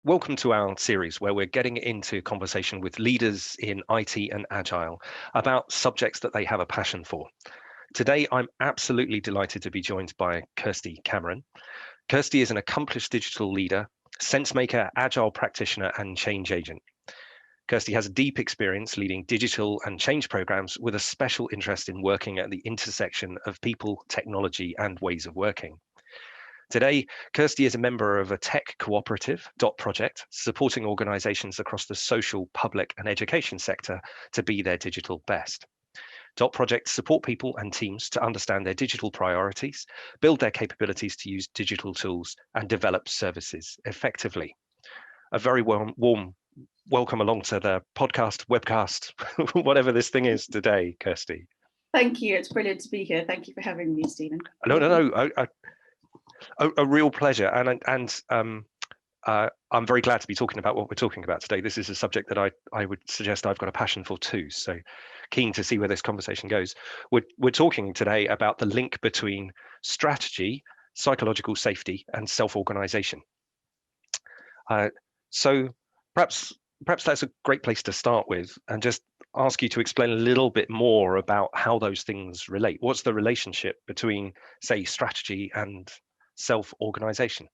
Welcome to our series where we're getting into conversation with leaders in IT and Agile about subjects that they have a passion for. Today, I'm absolutely delighted to be joined by Kirsty Cameron. Kirsty is an accomplished digital leader, sense maker, Agile practitioner, and change agent. Kirsty has a deep experience leading digital and change programs with a special interest in working at the intersection of people, technology, and ways of working. Today, Kirsty is a member of a tech cooperative, Dot Project, supporting organizations across the social, public, and education sector to be their digital best. Dot Project support people and teams to understand their digital priorities, build their capabilities to use digital tools, and develop services effectively. A very warm welcome along to the podcast, webcast, whatever this thing is today, Kirsty. Thank you. It's brilliant to be here. Thank you for having me, Stephen. No. A real pleasure, and I'm very glad to be talking about what we're talking about today. This is a subject that I would suggest I've got a passion for too. So keen to see where this conversation goes. We're talking today about the link between strategy, psychological safety, and self-organization. So perhaps that's a great place to start with, and just ask you to explain a little bit more about how those things relate. What's the relationship between, say, strategy and self-organization?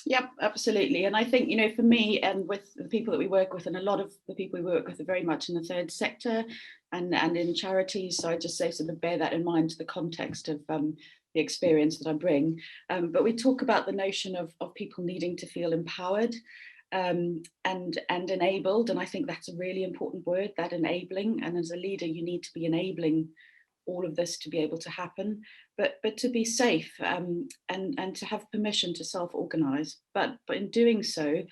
Yep, absolutely. And I think, for me and with the people that we work with, and a lot of the people we work with are very much in the third sector and in charities. So I just say sort of bear that in mind to the context of the experience that I bring. But we talk about the notion of people needing to feel empowered and enabled. And I think that's a really important word, that enabling. And as a leader, you need to be enabling all of this to be able to happen, but to be safe and to have permission to self-organize. But in doing so,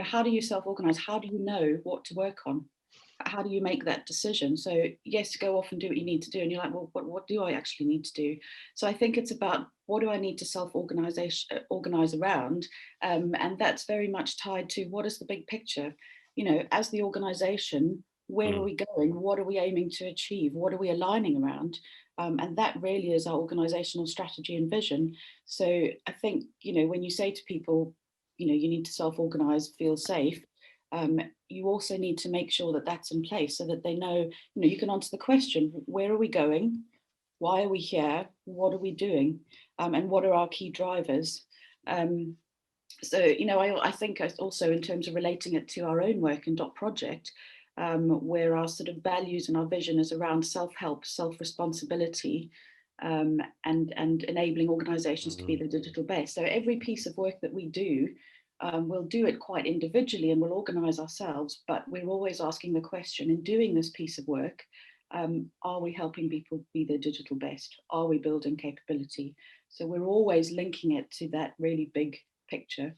how do you self-organize? How do you know what to work on? How do you make that decision? So yes, go off and do what you need to do. And you're like, well, what do I actually need to do? So I think it's about, what do I need to organize around? And that's very much tied to, what is the big picture? As the organization, where are we going? What are we aiming to achieve? What are we aligning around? And that really is our organizational strategy and vision. So I think, when you say to people, you need to self-organize, feel safe, you also need to make sure that that's in place so that they know, you can answer the question, where are we going? Why are we here? What are we doing? And what are our key drivers? So, I think also in terms of relating it to our own work in Dot Project, where our sort of values and our vision is around self-help, self-responsibility, and enabling organizations to be the digital best. So every piece of work that we do, we'll do it quite individually and we'll organize ourselves, but we're always asking the question, in doing this piece of work, are we helping people be their digital best? Are we building capability? So we're always linking it to that really big picture.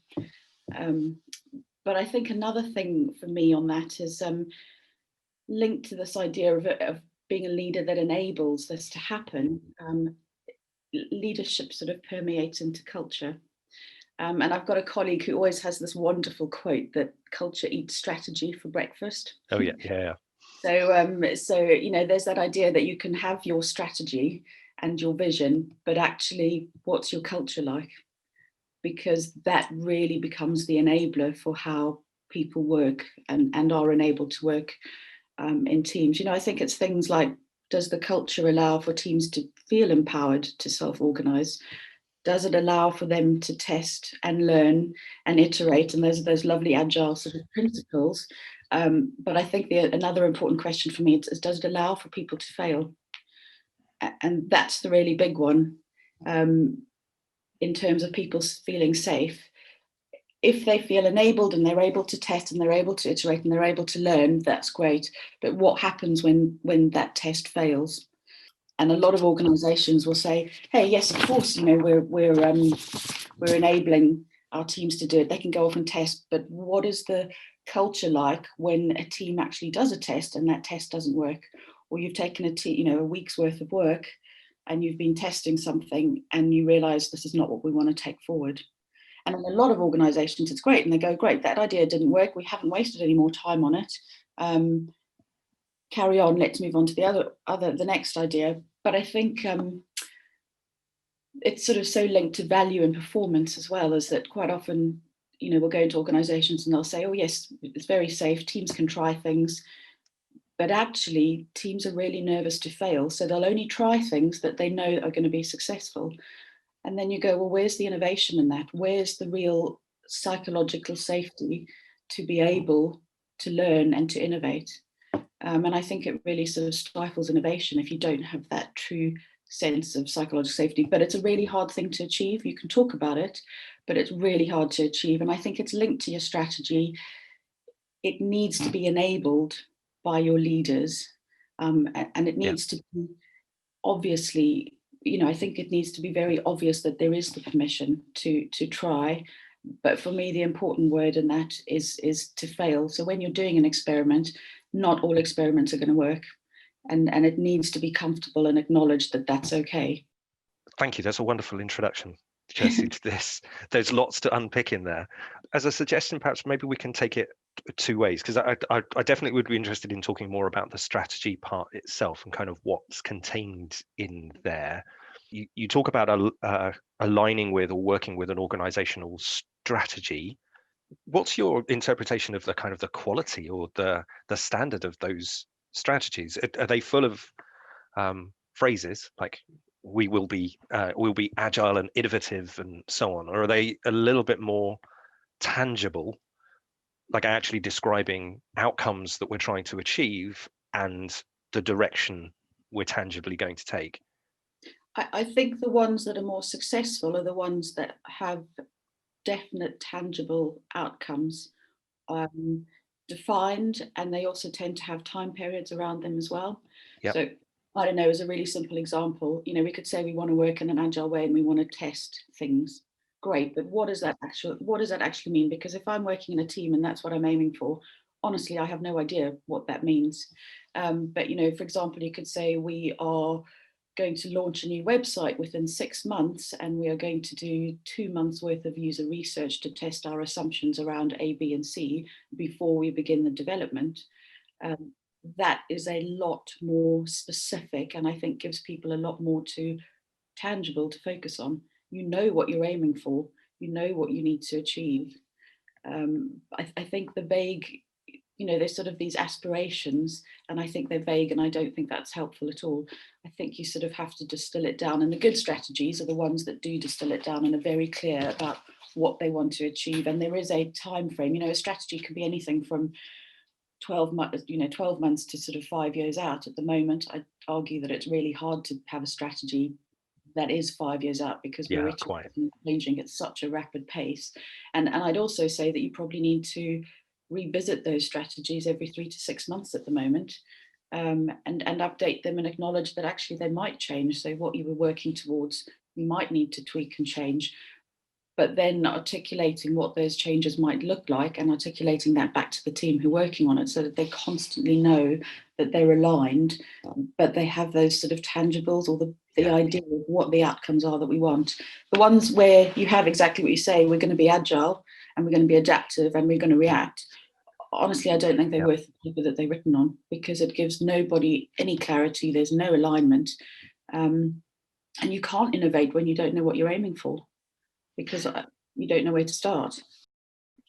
But I think another thing for me on that is linked to this idea of being a leader that enables this to happen. Leadership sort of permeates into culture. And I've got a colleague who always has this wonderful quote that culture eats strategy for breakfast. Oh, yeah. So, there's that idea that you can have your strategy and your vision, but actually, what's your culture like? Because that really becomes the enabler for how people work and are enabled to work in teams. I think it's things like, does the culture allow for teams to feel empowered to self-organize? Does it allow for them to test and learn and iterate? And those lovely agile sort of principles. But I think another important question for me is, does it allow for people to fail? And that's the really big one. In terms of people feeling safe, if they feel enabled and they're able to test and they're able to iterate and they're able to learn, that's great. But what happens when that test fails? And a lot of organizations will say, hey, yes, of course, we're enabling our teams to do it. They can go off and test, but what is the culture like when a team actually does a test and that test doesn't work? Or you've taken a week's worth of work and you've been testing something and you realize this is not what we want to take forward. And in a lot of organizations, it's great. And they go, great, that idea didn't work. We haven't wasted any more time on it. Carry on, let's move on to the next idea. But I think it's sort of so linked to value and performance as well, as that quite often, we'll go into organizations and they'll say, oh yes, it's very safe, teams can try things, but actually teams are really nervous to fail, so they'll only try things that they know are going to be successful. And then you go, well, where's the innovation in that? Where's the real psychological safety to be able to learn and to innovate? And I think it really sort of stifles innovation if you don't have that true sense of psychological safety. But it's a really hard thing to achieve. You can talk about it, but it's really hard to achieve. And I think it's linked to your strategy. It needs to be enabled by your leaders, and it needs to be obviously, I think it needs to be very obvious that there is the permission to try. But for me, the important word in that is to fail. So when you're doing an experiment, not all experiments are going to work, and it needs to be comfortable and acknowledged that that's okay. Thank you. That's a wonderful introduction, Kirsty, to this. There's lots to unpick in there. As a suggestion, perhaps maybe we can take it two ways, because I definitely would be interested in talking more about the strategy part itself and kind of what's contained in there. You talk about aligning with or working with an organizational strategy. What's your interpretation of the kind of the quality or the standard of those strategies? Are they full of phrases like we'll be agile and innovative and so on, or are they a little bit more tangible, like actually describing outcomes that we're trying to achieve and the direction we're tangibly going to take? I think the ones that are more successful are the ones that have definite tangible outcomes defined, and they also tend to have time periods around them as well. Yep. So I don't know, as a really simple example, we could say we want to work in an agile way and we want to test things. Great, but what does that actually mean? Because if I'm working in a team and that's what I'm aiming for, honestly, I have no idea what that means. But for example, you could say we are going to launch a new website within 6 months, and we are going to do 2 months worth of user research to test our assumptions around A, B, and C before we begin the development. That is a lot more specific, and I think gives people a lot more tangible to focus on. You know what you're aiming for, you know what you need to achieve. I think the vague, there's sort of these aspirations, and I think they're vague, and I don't think that's helpful at all. I think you sort of have to distill it down, and the good strategies are the ones that do distill it down and are very clear about what they want to achieve. And there is a time frame. A strategy can be anything from 12 months to sort of 5 years out. At the moment, I'd argue that it's really hard to have a strategy that is 5 years out, because we're changing at such a rapid pace. And I'd also say that you probably need to revisit those strategies every 3 to 6 months at the moment, and update them and acknowledge that actually they might change. So what you were working towards, you might need to tweak and change, but then articulating what those changes might look like and articulating that back to the team who are working on it, so that they constantly know that they're aligned, but they have those sort of tangibles or the idea of what the outcomes are that we want. The ones where you have exactly what you say, we're going to be agile and we're going to be adaptive and we're going to react. Honestly, I don't think they're worth the paper that they're written on, because it gives nobody any clarity. There's no alignment. And you can't innovate when you don't know what you're aiming for, because you don't know where to start.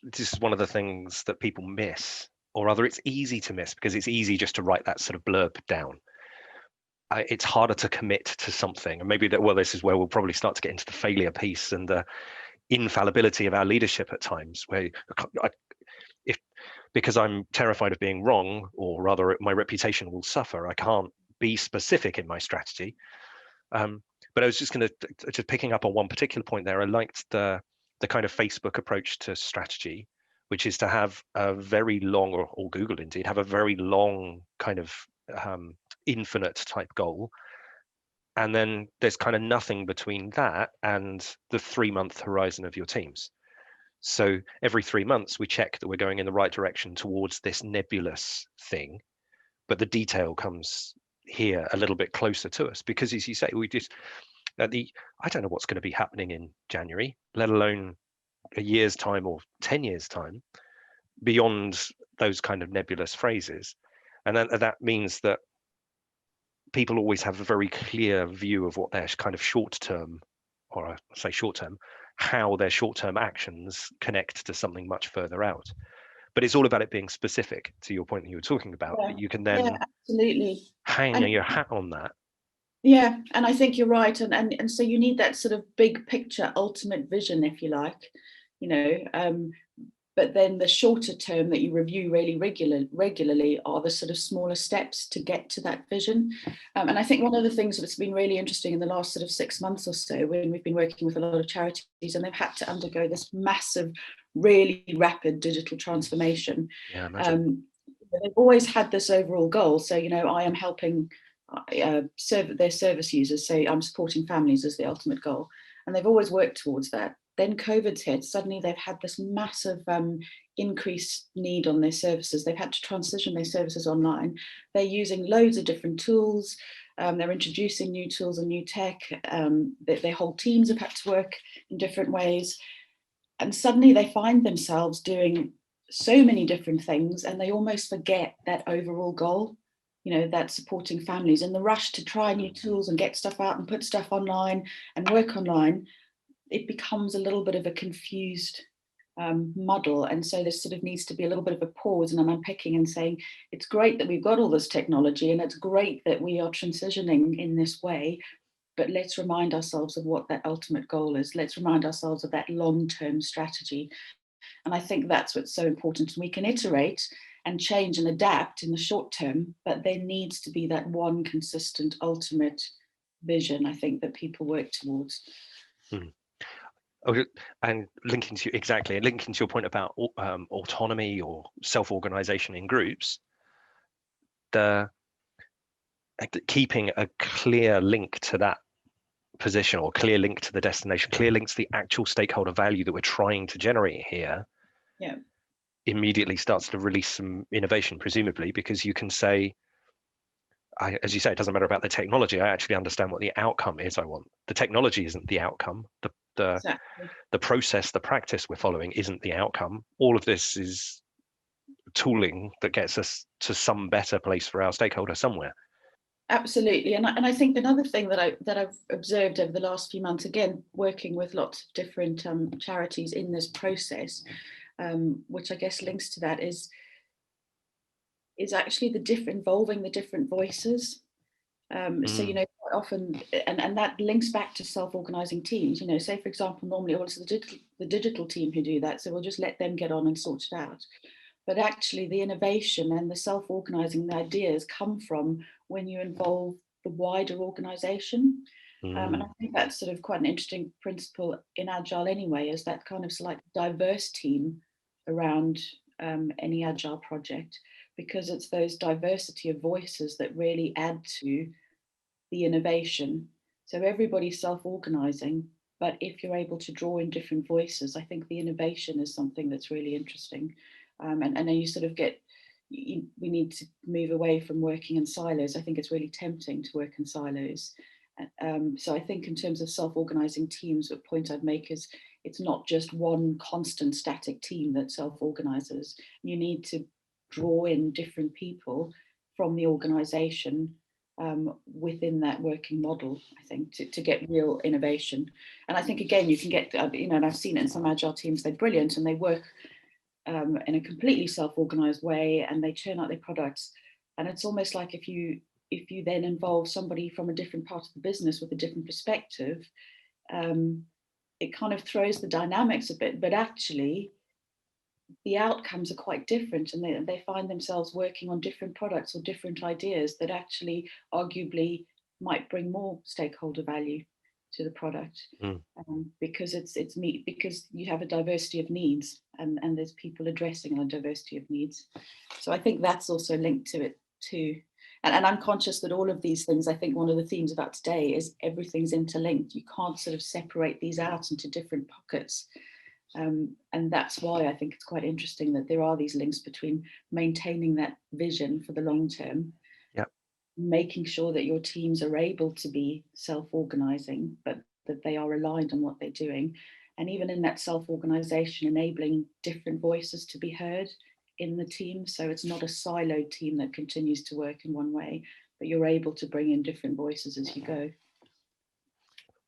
This is one of the things that people miss, or rather it's easy to miss, because it's easy just to write that sort of blurb down. It's harder to commit to something, and maybe this is where we'll probably start to get into the failure piece and the infallibility of our leadership at times, where because I'm terrified of being wrong, or rather my reputation will suffer, I can't be specific in my strategy. But I was just picking up on one particular point there. I liked the kind of Facebook approach to strategy, which is to have a very long, or Google indeed, have a very long kind of infinite type goal. And then there's kind of nothing between that and the 3-month horizon of your teams. So every 3 months, we check that we're going in the right direction towards this nebulous thing, but the detail comes here a little bit closer to us, because as you say, we just I don't know what's going to be happening in January, let alone a year's time or 10 years time, beyond those kind of nebulous phrases. And then that means that people always have a very clear view of what their kind of short-term, or I say short-term, how their short-term actions connect to something much further out. But it's all about it being specific, to your point that you were talking about, Yeah, that you can yeah, then absolutely. hang And your hat on that. yeah, and I think you're right. And so you need that sort of big picture, ultimate vision, if you like, you know. But then the shorter term that you review really regularly are the sort of smaller steps to get to that vision. And I think one of the things that's been really interesting in the last sort of 6 months or so, when we've been working with a lot of charities and they've had to undergo this massive, really rapid digital transformation. Yeah, imagine. They've always had this overall goal. So, you know, I am helping their service users, say I'm supporting families as the ultimate goal. And they've always worked towards that. Then COVID's hit, suddenly they've had this massive increased need on their services. They've had to transition their services online. They're using loads of different tools. They're introducing new tools and new tech. Their whole teams have had to work in different ways. And suddenly they find themselves doing so many different things and they almost forget that overall goal, you know, that supporting families. In the rush to try new tools and get stuff out and put stuff online and work online, it becomes a little bit of a confused muddle. And so there sort of needs to be a little bit of a pause and an unpicking and saying, it's great that we've got all this technology and it's great that we are transitioning in this way, but let's remind ourselves of what that ultimate goal is. Let's remind ourselves of that long-term strategy. And I think that's what's so important. We can iterate and change and adapt in the short term, but there needs to be that one consistent ultimate vision, I think, that people work towards. Hmm. And linking to your point about autonomy or self-organization in groups, keeping a clear link to that position or clear link to the destination, clear link to the actual stakeholder value that we're trying to generate here, yeah, immediately starts to release some innovation, presumably, because you can say, as you say, it doesn't matter about the technology. I actually understand what the outcome is I want. The technology isn't the outcome. exactly. The process, the practice we're following isn't the outcome. All of this is tooling that gets us to some better place for our stakeholder somewhere. Absolutely, and I think another thing that I've observed over the last few months, again working with lots of different charities in this process, which I guess links to that, is actually involving the different voices. So you know, quite often, and that links back to self-organizing teams. You know, say for example, normally it's the digital team who do that, so we'll just let them get on and sort it out. But actually the innovation and the self-organizing, the ideas come from when you involve the wider organization. And I think that's sort of quite an interesting principle in Agile anyway, is that kind of like diverse team around any Agile project, because it's those diversity of voices that really add to the innovation. So everybody's self-organizing, but if you're able to draw in different voices, I think the innovation is something that's really interesting. And then you sort of we need to move away from working in silos. I think it's really tempting to work in silos. So I think in terms of self-organizing teams, the point I'd make is it's not just one constant static team that self-organizes. You need to draw in different people from the organization within that working model, I think, to get real innovation. And I think, again, you can get, you know, and I've seen it in some Agile teams, they're brilliant and they work in a completely self-organized way and they churn out their products. And it's almost like if you then involve somebody from a different part of the business with a different perspective, it kind of throws the dynamics a bit, but actually the outcomes are quite different, and they find themselves working on different products or different ideas that actually arguably might bring more stakeholder value to the product. Because because you have a diversity of needs, and there's people addressing a diversity of needs. So I think that's also linked to it too. And I'm conscious that all of these things, I think one of the themes about today is everything's interlinked. You can't sort of separate these out into different pockets. And that's why I think it's quite interesting that there are these links between maintaining that vision for the long term, making sure that your teams are able to be self-organizing, but that they are aligned on what they're doing. And even in that self-organization, enabling different voices to be heard in the team. So it's not a siloed team that continues to work in one way, but you're able to bring in different voices as you go.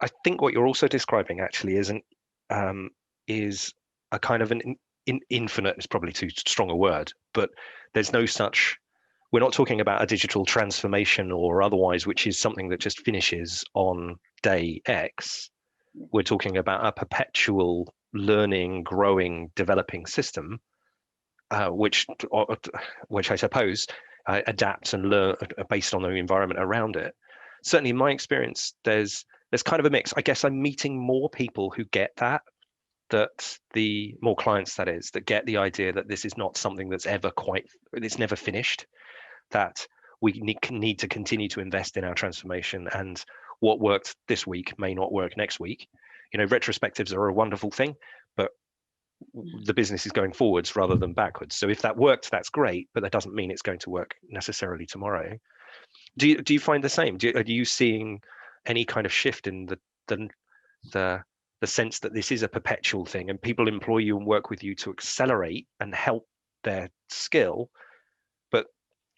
I think what you're also describing actually is is a kind of an infinite, is probably too strong a word, but there's no such, we're not talking about a digital transformation or otherwise, which is something that just finishes on day X. We're talking about a perpetual learning, growing, developing system, which I suppose adapts and learn based on the environment around it. Certainly in my experience, there's kind of a mix. I guess I'm meeting more people who get that the more clients, that is, that get the idea that this is not something that's it's never finished, that we need to continue to invest in our transformation, and what worked this week may not work next week. Retrospectives are a wonderful thing, but the business is going forwards rather than backwards. So if that worked, that's great, but that doesn't mean it's going to work necessarily tomorrow. Do you find the same? Are you seeing any kind of shift in the sense that this is a perpetual thing, and people employ you and work with you to accelerate and help their skill, but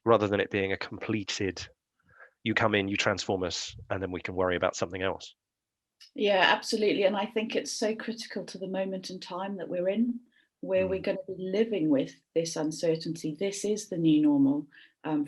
rather than it being a completed, you come in, you transform us, and then we can worry about something else? Yeah, absolutely. And I think it's so critical to the moment in time that we're in, where we're going to be living with this uncertainty. This is the new normal,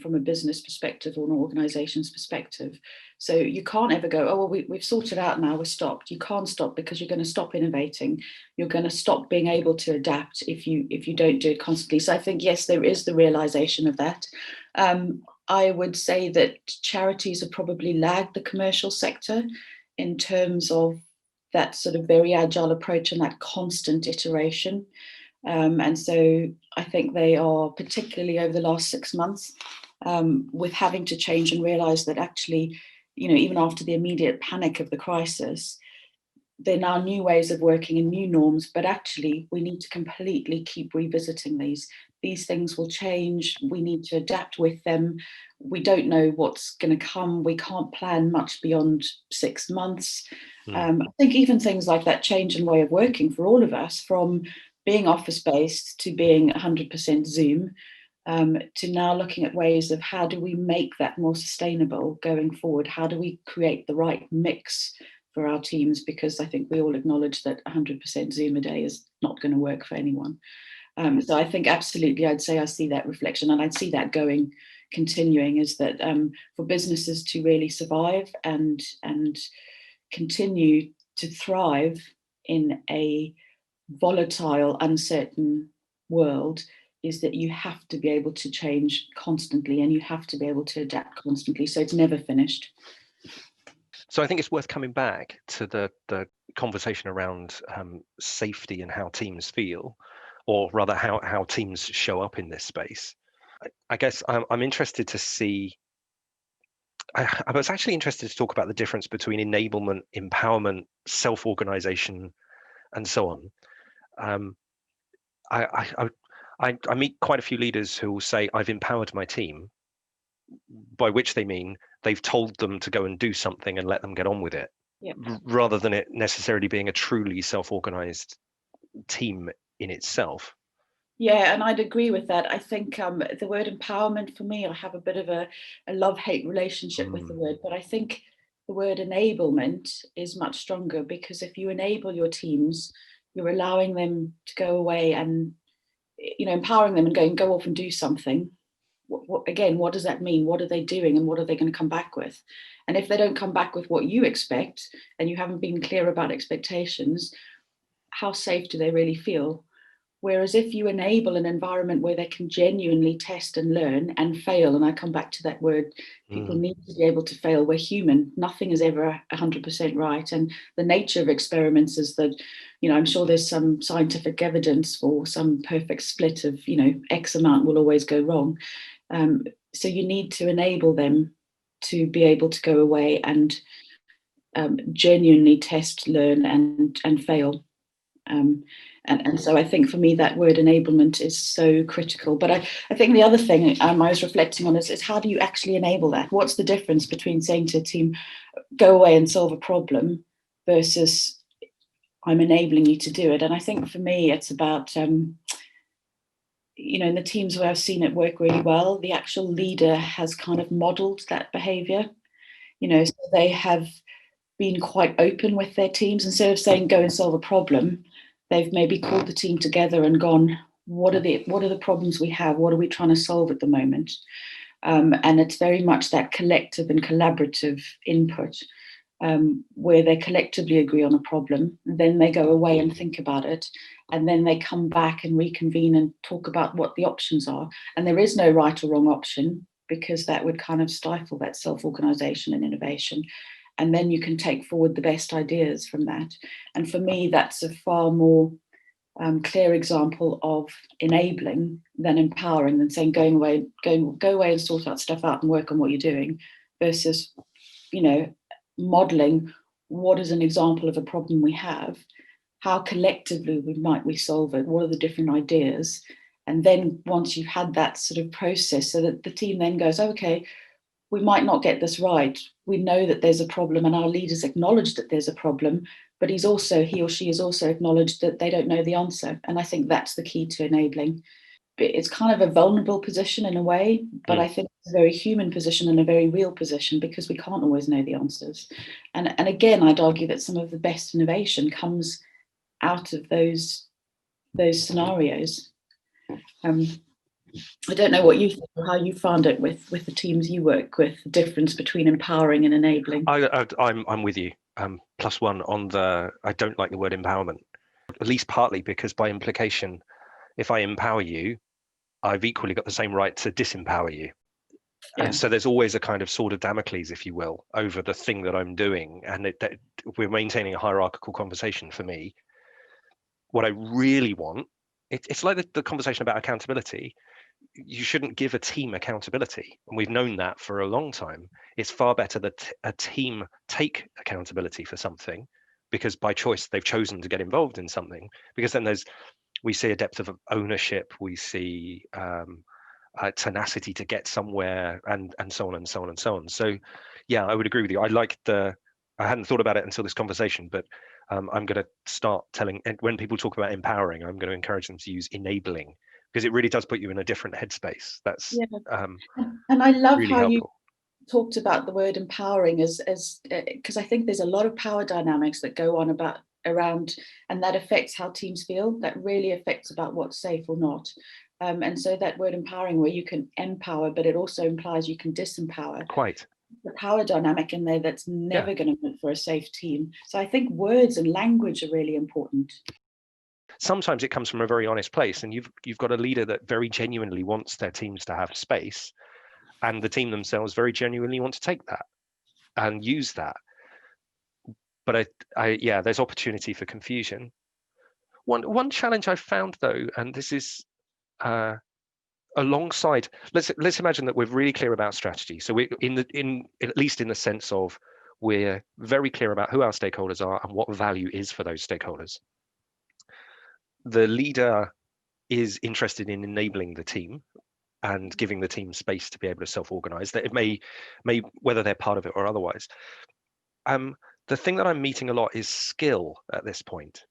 from a business perspective or an organization's perspective. So you can't ever go, oh, well, we've sorted out now, we're stopped. You can't stop, because you're going to stop innovating. You're going to stop being able to adapt if you don't do it constantly. So I think, yes, there is the realization of that. I would say that charities have probably lagged the commercial sector in terms of that sort of very agile approach and that constant iteration. And so I think they are, particularly over the last 6 months, with having to change and realize that actually, even after the immediate panic of the crisis, there are now new ways of working and new norms, but actually we need to completely keep revisiting these. These things will change. We need to adapt with them. We don't know what's going to come. We can't plan much beyond 6 months. I think even things like that change in way of working for all of us, from being office-based to being 100% Zoom, to now looking at ways of how do we make that more sustainable going forward? How do we create the right mix for our teams? Because I think we all acknowledge that 100% Zoom a day is not going to work for anyone. So I think absolutely, I'd say I see that reflection, and I'd see that continuing, is that for businesses to really survive and continue to thrive in a volatile, uncertain world, is that you have to be able to change constantly, and you have to be able to adapt constantly. So it's never finished. So I think it's worth coming back to the conversation around safety and how teams feel, or rather how teams show up in this space. I guess I'm interested to see, I was actually interested to talk about the difference between enablement, empowerment, self-organization, and so on. I meet quite a few leaders who will say, I've empowered my team, by which they mean they've told them to go and do something and let them get on with it, rather than it necessarily being a truly self-organized team in itself. Yeah, and I'd agree with that. I think the word empowerment, for me, I have a bit of a love-hate relationship with the word, but I think the word enablement is much stronger, because if you enable your teams, you're allowing them to go away and, empowering them and going, go off and do something. Again, what does that mean? What are they doing, and what are they going to come back with? And if they don't come back with what you expect, and you haven't been clear about expectations, how safe do they really feel? Whereas if you enable an environment where they can genuinely test and learn and fail, and I come back to that word, people need to be able to fail. We're human. Nothing is ever 100% right. And the nature of experiments is that, I'm sure there's some scientific evidence for some perfect split of, X amount will always go wrong. So you need to enable them to be able to go away and genuinely test, learn, and fail. And so I think for me that word enablement is so critical. But I think the other thing I was reflecting on is how do you actually enable that? What's the difference between saying to a team, go away and solve a problem, versus I'm enabling you to do it? And I think for me it's about, in the teams where I've seen it work really well, the actual leader has kind of modeled that behavior. So they have been quite open with their teams. Instead of saying go and solve a problem, they've maybe called the team together and gone, what are the problems we have? What are we trying to solve at the moment? And it's very much that collective and collaborative input, where they collectively agree on a problem, then they go away and think about it, and then they come back and reconvene and talk about what the options are. And there is no right or wrong option, because that would kind of stifle that self-organization and innovation. And then you can take forward the best ideas from that. And for me, that's a far more clear example of enabling than empowering, than saying go away and sort out stuff out and work on what you're doing, versus, modeling what is an example of a problem we have, how collectively might we solve it, what are the different ideas. And then once you've had that sort of process, so that the team then goes, okay, we might not get this right, we know that there's a problem, and our leaders acknowledge that there's a problem, but he or she has also acknowledged that they don't know the answer. And I think that's the key to enabling. It's kind of a vulnerable position in a way, but I think it's a very human position and a very real position, because we can't always know the answers. And again, I'd argue that some of the best innovation comes out of those scenarios. I don't know what you think, or how you found it with the teams you work with, the difference between empowering and enabling. I'm with you. +1 on the, I don't like the word empowerment, at least partly because by implication, if I empower you, I've equally got the same right to disempower you. Yeah. And so there's always a kind of sword of Damocles, if you will, over the thing that I'm doing. And we're maintaining a hierarchical conversation for me. What I really want, it's like the conversation about accountability. You shouldn't give a team accountability. And we've known that for a long time. It's far better that a team take accountability for something, because by choice, they've chosen to get involved in something, because then we see a depth of ownership, we see tenacity to get somewhere, and so on and so on and so on. So yeah, I would agree with you. I hadn't thought about it until this conversation, but I'm going to start telling, and when people talk about empowering, I'm going to encourage them to use enabling, because it really does put you in a different headspace. That's and I love really how helpful. You talked about the word empowering as because I think there's a lot of power dynamics that go on around, and that affects how teams feel. That really affects about what's safe or not. And so that word empowering, where you can empower, but it also implies you can disempower. Quite. The power dynamic in there that's never going to make for a safe team. So I think words and language are really important. Sometimes it comes from a very honest place, and you've got a leader that very genuinely wants their teams to have space, and the team themselves very genuinely want to take that and use that. But there's opportunity for confusion. One challenge I've found, though, and this is alongside, let's imagine that we're really clear about strategy. So we're at least in the sense of, we're very clear about who our stakeholders are and what value is for those stakeholders. The leader is interested in enabling the team and giving the team space to be able to self-organize, that it may whether they're part of it or otherwise. The thing that I'm meeting a lot is skill at this point.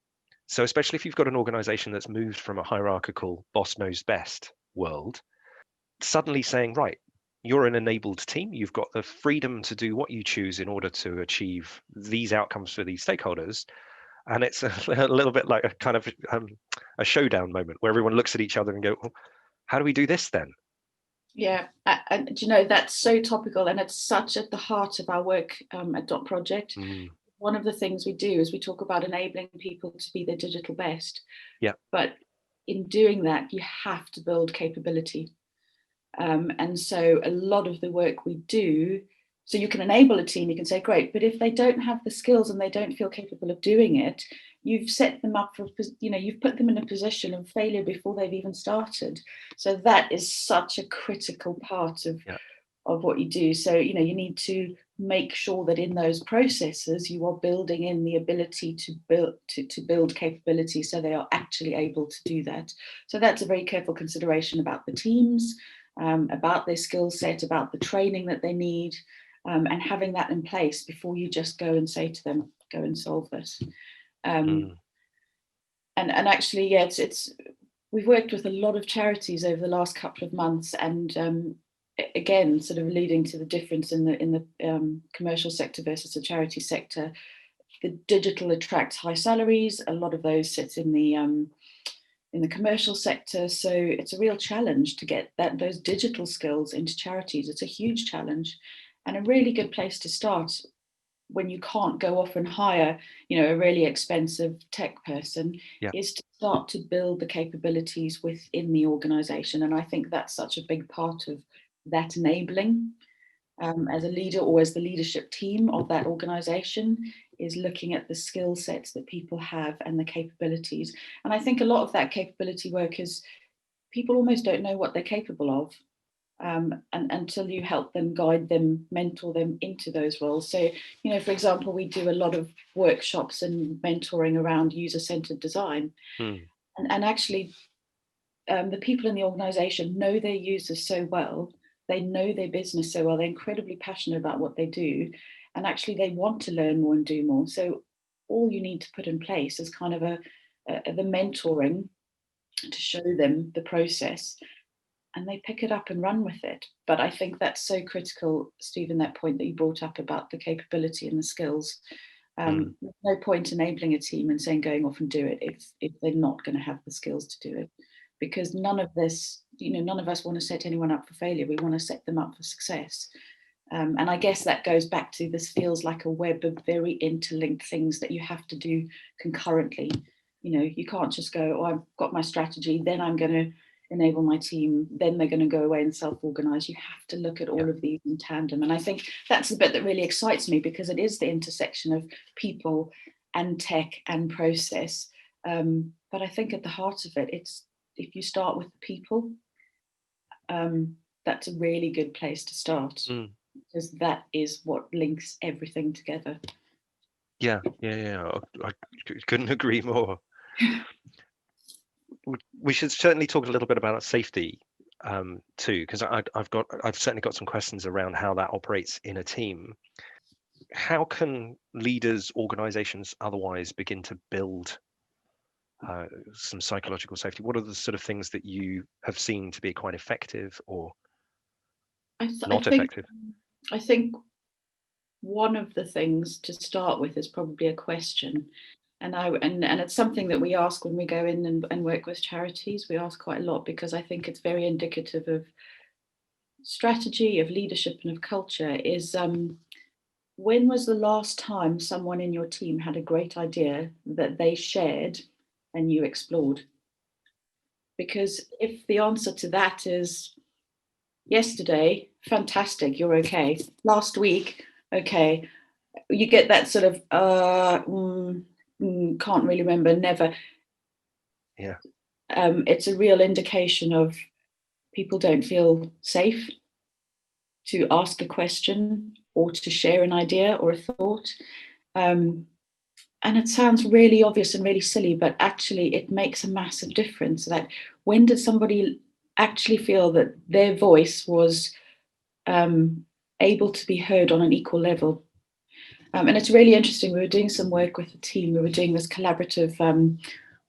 So especially if you've got an organization that's moved from a hierarchical boss knows best world, suddenly saying, right, you're an enabled team, you've got the freedom to do what you choose in order to achieve these outcomes for these stakeholders. And it's a little bit like a kind of a showdown moment where everyone looks at each other and go, well, how do we do this then? Yeah, and that's so topical, and it's such at the heart of our work at Dot Project. One of the things we do is we talk about enabling people to be their digital best. Yeah. But in doing that, you have to build capability. And so a lot of the work we do, so you can enable a team, you can say, great, but if they don't have the skills and they don't feel capable of doing it, you've set them up for, you've put them in a position of failure before they've even started. So that is such a critical part of what you do. So, you need to make sure that in those processes, you are building in the ability to build capability, so they are actually able to do that. So that's a very careful consideration about the teams, about their skill set, about the training that they need, and having that in place before you just go and say to them, go and solve this. And actually, it's we've worked with a lot of charities over the last couple of months, and again, sort of alluding to the difference in the commercial sector versus the charity sector, the digital attracts high salaries. A lot of those sits in the commercial sector. So it's a real challenge to get those digital skills into charities. It's a huge challenge, and a really good place to start when you can't go off and hire, a really expensive tech person, is to start to build the capabilities within the organization. And I think that's such a big part of that enabling, as a leader or as the leadership team of that organization, is looking at the skill sets that people have and the capabilities. And I think a lot of that capability work is people almost don't know what they're capable of. And until you help them, guide them, mentor them into those roles. So, for example, we do a lot of workshops and mentoring around user-centered design. And actually, the people in the organization know their users so well, they know their business so well, they're incredibly passionate about what they do, and actually they want to learn more and do more. So all you need to put in place is kind of the mentoring to show them the process, and they pick it up and run with it. But I think that's so critical, Stephen, that point that you brought up about the capability and the skills. There's no point enabling a team and saying going off and do it if they're not going to have the skills to do it, because none of us want to set anyone up for failure. We want to set them up for success. And I guess that goes back to, this feels like a web of very interlinked things that you have to do concurrently. You can't just go, I've got my strategy, then I'm going to enable my team, then they're going to go away and self-organize. You have to look at all of these in tandem. And I think that's the bit that really excites me, because it is the intersection of people and tech and process. But I think at the heart of it, it's, if you start with the people, that's a really good place to start, because that is what links everything together. Yeah. I couldn't agree more. We should certainly talk a little bit about safety too, because I've certainly got some questions around how that operates in a team. How can leaders, organizations otherwise begin to build some psychological safety? What are the sort of things that you have seen to be quite effective or not effective? I think one of the things to start with is probably a question. And it's something that we ask when we go in and work with charities. We ask quite a lot, because I think it's very indicative of strategy, of leadership, and of culture. Is when was the last time someone in your team had a great idea that they shared and you explored? Because if the answer to that is yesterday, fantastic, you're okay. Last week, okay, you get that sort of can't really remember, never. It's a real indication of people don't feel safe to ask a question or to share an idea or a thought. And it sounds really obvious and really silly, but actually it makes a massive difference. That when did somebody actually feel that their voice was able to be heard on an equal level? And it's really interesting. We were doing some work with the team. We were doing this collaborative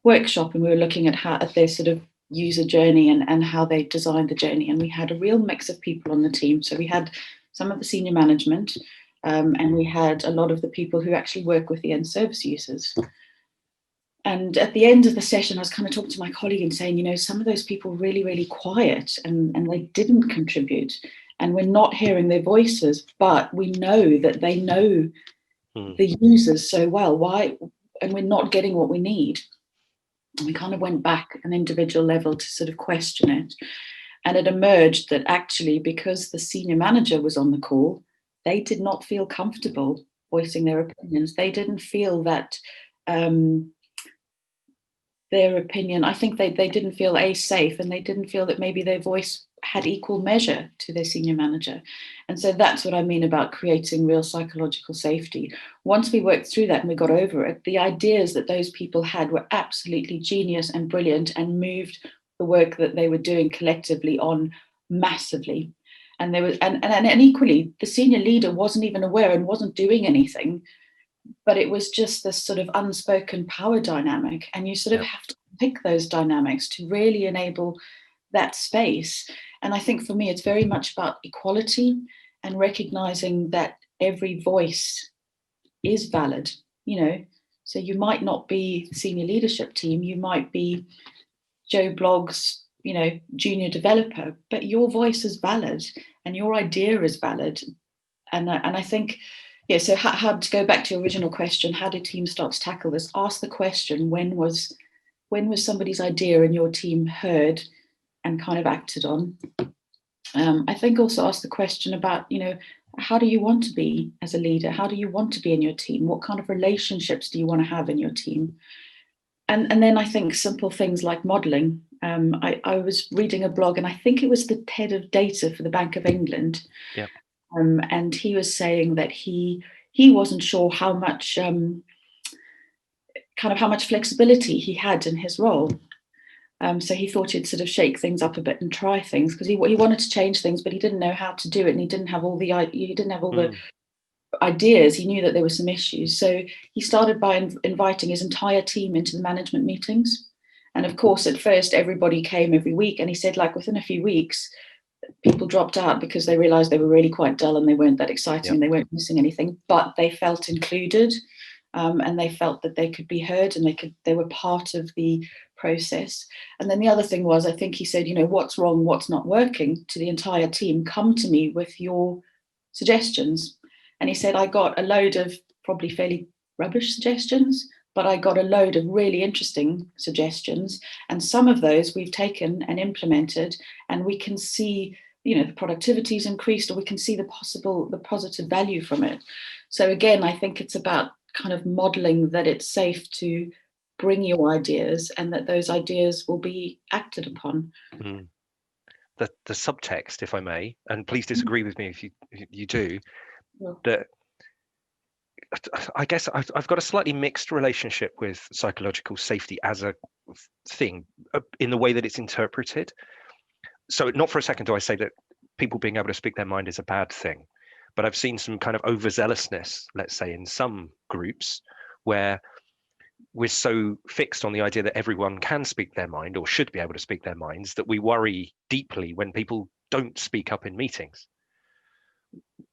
workshop, and we were looking at their sort of user journey and how they designed the journey. And we had a real mix of people on the team. So we had some of the senior management, and we had a lot of the people who actually work with the end service users. And at the end of the session, I was kind of talking to my colleague and saying, some of those people were really, really quiet, and they didn't contribute. And we're not hearing their voices, but we know that they know the users so well. Why? And we're not getting what we need. And we kind of went back at an individual level to sort of question it. And it emerged that actually, because the senior manager was on the call, they did not feel comfortable voicing their opinions. They didn't feel that their opinion, I think they didn't feel safe, and they didn't feel that maybe their voice had equal measure to their senior manager. And so that's what I mean about creating real psychological safety. Once we worked through that and we got over it, the ideas that those people had were absolutely genius and brilliant, and moved the work that they were doing collectively on massively. And there was and equally, the senior leader wasn't even aware and wasn't doing anything, but it was just this sort of unspoken power dynamic. And you sort of have to pick those dynamics to really enable that space. And I think for me, it's very much about equality and recognizing that every voice is valid, you know. So you might not be the senior leadership team, you might be Joe Blogg's, you know, junior developer, but your voice is valid and your idea is valid. And I think, yeah, so how to go back to your original question, how do teams start to tackle this? Ask the question, when was somebody's idea in your team heard and kind of acted on? I think also ask the question about, you know, how do you want to be as a leader? How do you want to be in your team? What kind of relationships do you want to have in your team? And then I think simple things like modeling. I was reading a blog, and I think it was the head of data for the Bank of England. Yeah. And he was saying that he wasn't sure how much how much flexibility he had in his role. So he thought he'd sort of shake things up a bit and try things, because he wanted to change things, but he didn't know how to do it, and he didn't have all the ideas. He knew that there were some issues, so he started by inviting his entire team into the management meetings. And of course, at first, everybody came every week, and he said, like, within a few weeks, people dropped out because they realized they were really quite dull and they weren't that exciting. And they weren't missing anything, but they felt included, and they felt that they could be heard, and they were part of the process. And then the other thing was, I think he said, you know, what's wrong, what's not working, to the entire team, come to me with your suggestions. And he said, I got a load of probably fairly rubbish suggestions, but I got a load of really interesting suggestions. And some of those we've taken and implemented, and we can see, you know, the productivity's increased, or we can see the positive value from it. So again, I think it's about kind of modeling that it's safe to bring your ideas, and that those ideas will be acted upon. Mm. The subtext, if I may, and please disagree with me if you do, that I guess I've got a slightly mixed relationship with psychological safety as a thing, in the way that it's interpreted. So not for a second do I say that people being able to speak their mind is a bad thing, but I've seen some kind of overzealousness, let's say, in some groups, where we're so fixed on the idea that everyone can speak their mind or should be able to speak their minds that we worry deeply when people don't speak up in meetings.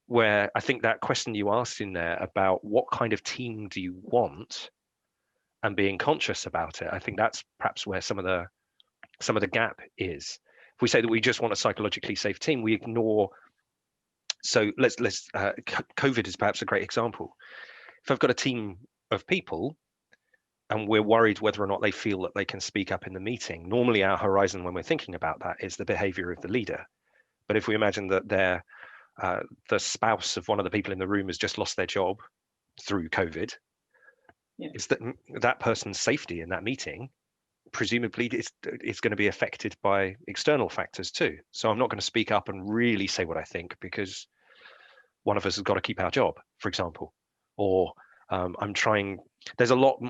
Where I think that question you asked in there about what kind of team do you want, and being conscious about it, I think that's perhaps where some of the gap is. If we say that we just want a psychologically safe team, we ignore. So COVID is perhaps a great example. If I've got a team of people and we're worried whether or not they feel that they can speak up in the meeting, normally our horizon when we're thinking about that is the behavior of the leader. But if we imagine that the spouse of one of the people in the room has just lost their job through COVID, it's that person's safety in that meeting presumably it's going to be affected by external factors too. So I'm not going to speak up and really say what I think because one of us has got to keep our job, for example, or I'm trying. There's a lot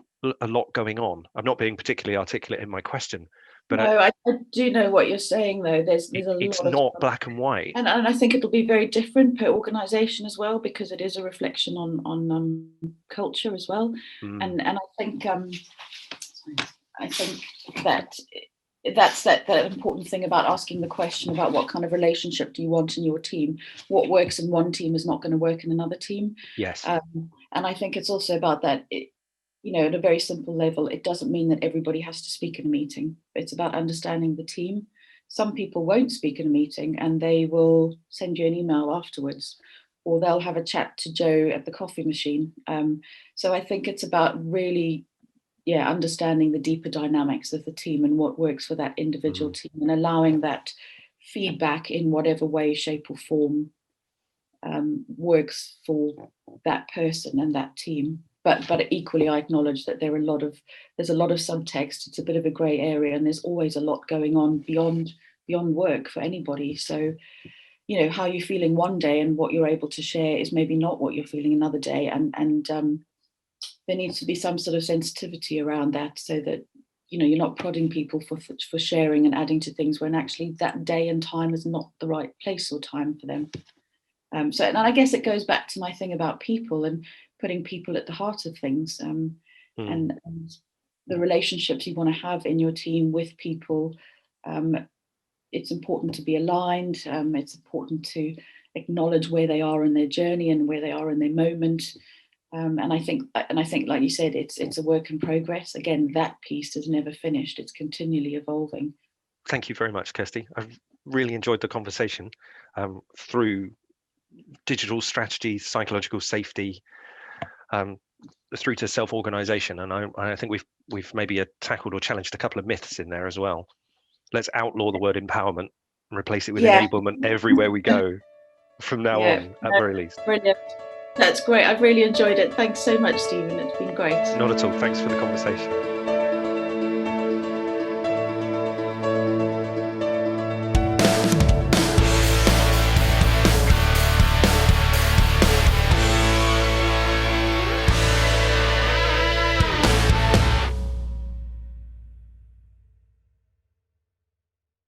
going on. I'm not being particularly articulate in my question, but no, I do know what you're saying, though. There's a lot. It's not black and white, and I think it'll be very different per organisation as well, because it is a reflection on culture as well. And I think that that's that important thing about asking the question about what kind of relationship do you want in your team. What works in one team is not going to work in another team. Yes. And I think it's also about that. You know, at a very simple level, it doesn't mean that everybody has to speak in a meeting. It's about understanding the team. Some people won't speak in a meeting and they will send you an email afterwards, or they'll have a chat to Joe at the coffee machine. So I think it's about really, understanding the deeper dynamics of the team and what works for that individual team, and allowing that feedback in whatever way, shape or form works for that person and that team. But equally, I acknowledge that there's a lot of subtext. It's a bit of a grey area, and there's always a lot going on beyond work for anybody. So, you know, how you're feeling one day and what you're able to share is maybe not what you're feeling another day, and there needs to be some sort of sensitivity around that, so that, you know, you're not prodding people for sharing and adding to things when actually that day and time is not the right place or time for them. So, and I guess it goes back to my thing about people and putting people at the heart of things, and the relationships you want to have in your team with people, it's important to be aligned. It's important to acknowledge where they are in their journey and where they are in their moment. And I think, like you said, it's a work in progress. Again, that piece is never finished. It's continually evolving. Thank you very much, Kirsty. I've really enjoyed the conversation through digital strategies, psychological safety, through to self-organization. And I think we've maybe tackled or challenged a couple of myths in there as well. Let's outlaw the word empowerment and replace it with enablement everywhere we go from now on, at very least. Brilliant. That's great. I've really enjoyed it. Thanks so much, Stephen. It's been great. Not at all. Thanks for the conversation.